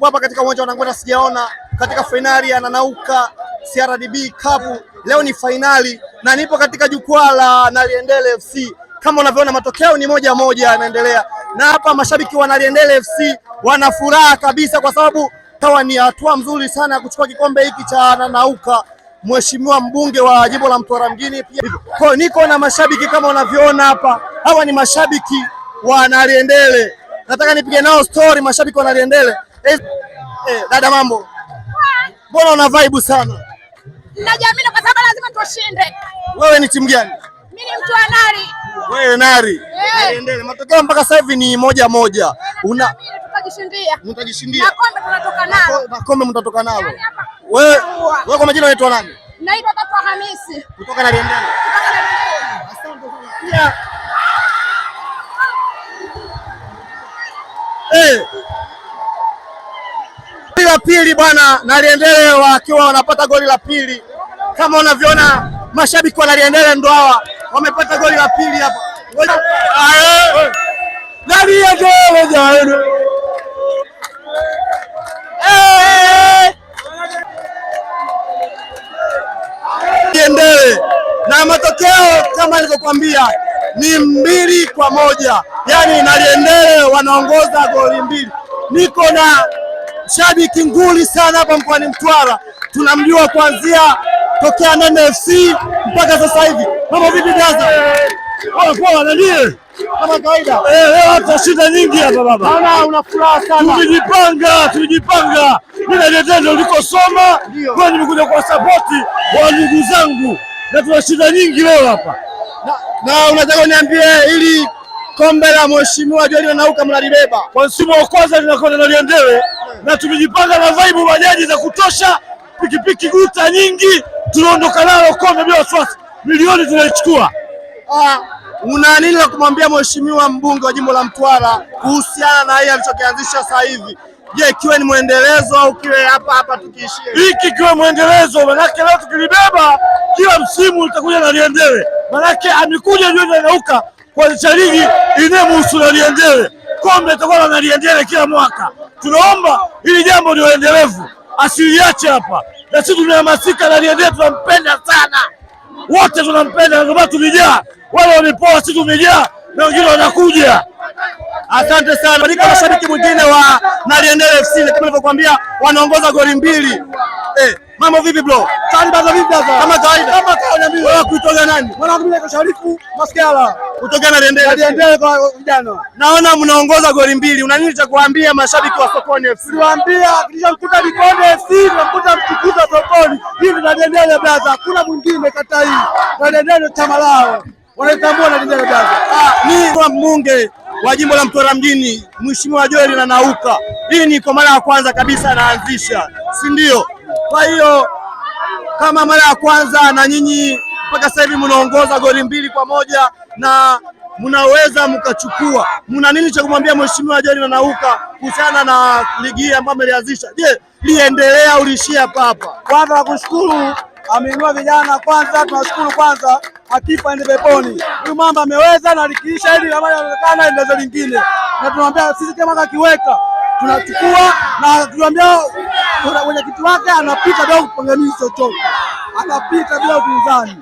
Hapa katika uwanja wa Nangweta sijaona katika fainali ya Nanauka CRDB Cup. Leo ni fainali na nipo katika jukwaa la Naliendele FC. Kama unavyoona matokeo ni 1-1 yanaendelea. Na hapa mashabiki wa Naliendele FC wana furaha kabisa kwa sababu tawa ni hatua mzuri sana ya kuchukua kikombe hiki cha Nanauka. Mheshimiwa mbunge wa jimbo la Mtwara mjini pia. Kwa niko na mashabiki kama unavyoona hapa. Hawa ni mashabiki wa Naliendele. Nataka nipige nao story mashabiki wa Naliendele. Dada mambo. Mbona una vibe sana? Najiamini kwa sababu lazima tushinde. Wewe ni timu gani? Mimi ni mtu wa Nari. Wewe Nari. Naliendele. Matokeo mpaka sasa hivi ni 1-1. Tutajishindia. Mtajishindia. Na kombe tunatoka nalo. Na kombe mtatoka nalo. Wewe kwa majina unaitwa nani? Naitwa Tatu Hamisi. Kutoka Naliendele. Asante sana. Goli la pili bwana, Naliendele wakiwa wanapata goli la pili. Kama unavyoona mashabiki wa Naliendele ndo hawa wamepata goli la pili hapa. Naliendele na matokeo kama nilivyokuambia ni 2-1, yaani Naliendele wanaongoza goli 2. Niko na shabiki nguli sana hapa mkoani Mtwara, tunamjua kuanzia tokea Nene FC mpaka sasa hivi. Mambo vipi Gaza? Poa nani? Kama kawaida. Leo tutashinda nyingi hapa baba. Bana una furaha sana. Tulijipanga. Mimi Naliendele ulikosoma, kwa nimekuja kwa support wa ndugu zangu na tunashinda nyingi leo hapa. Na unataka uniambie ili kombe la Mheshimiwa Joel Nanauka mnalibeba? Kwa msimu wa kwanza linakwenda Naliendele na tumejipanga na vibe bajaji za kutosha, pikipiki guta nyingi, tunaondoka nalo kombe bila wasiwasi. Milioni tunaichukua. Una nini la kumwambia Mheshimiwa mbunge wa jimbo la Mtwara kuhusiana na hii alichokianzisha sasa hivi? Je, kiwe ni mwendelezo au kiwe hapa tukiishia? Hiki kiwe mwendelezo, manake leo tukilibeba kila msimu itakuja Naliendele. Manake amekuja Joel Nanauka kuanzisha ligi inayohusu Naliendele. Kombe itakuwa na Naliendele kila mwaka. Tunaomba hili jambo ni endelevu, asiliache hapa. Na sisi tunahamasika Naliendele, tunampenda sana. Wote tunampenda, ndio maana tumejaa. Wale wamepoa, sisi tumejaa na wengine wanakuja. Asante sana. Niko na shabiki mwingine wa Naliendele FC kama nilivyokuambia wanaongoza goli 2. Mambo vipi bro? Kama kawaida. Wewe kutoka nani? Mwanangu mimi naitwa Sharifu Maskala. Kutoka Naliendele kwa vijana. Naona mnaongoza goli 2. Una nini cha kuambia mashabiki wa Sokoni FC? Tuwaambia kilichokuta Likonde FC tunamkuta mtukuza Sokoni. Hii ni Naliendele brother. Hakuna mwingine kata hii. Naliendele chama lao. Wanaitambua Naliendele brother. Ni kwa mbunge wa jimbo la Mtwara mjini Mheshimiwa Joel Nanauka. Hii ni kwa mara ya kwanza kabisa anaanzisha, si ndio? Kwa hiyo kama mara ya kwanza na nyinyi mpaka sasa hivi mnaongoza goli 2-1 na mnaweza mkachukua. Mna nini cha kumwambia Mheshimiwa Joel Nanauka kuhusiana na ligi hii ambayo amelianzisha? Je, liendelea au liishia hapa? Kwanza kushukuru ameinua vijana kwanza, tunashukuru kwanza, akifa ende peponi. Huyu mama ameweza na likiisha hili kama inaonekana ndio lingine. Na tunamwambia sisi kama akiweka tunachukua na tunamwambia mwenyekiti wake anapita bila kupangamiza chochote. Anapita bila upinzani.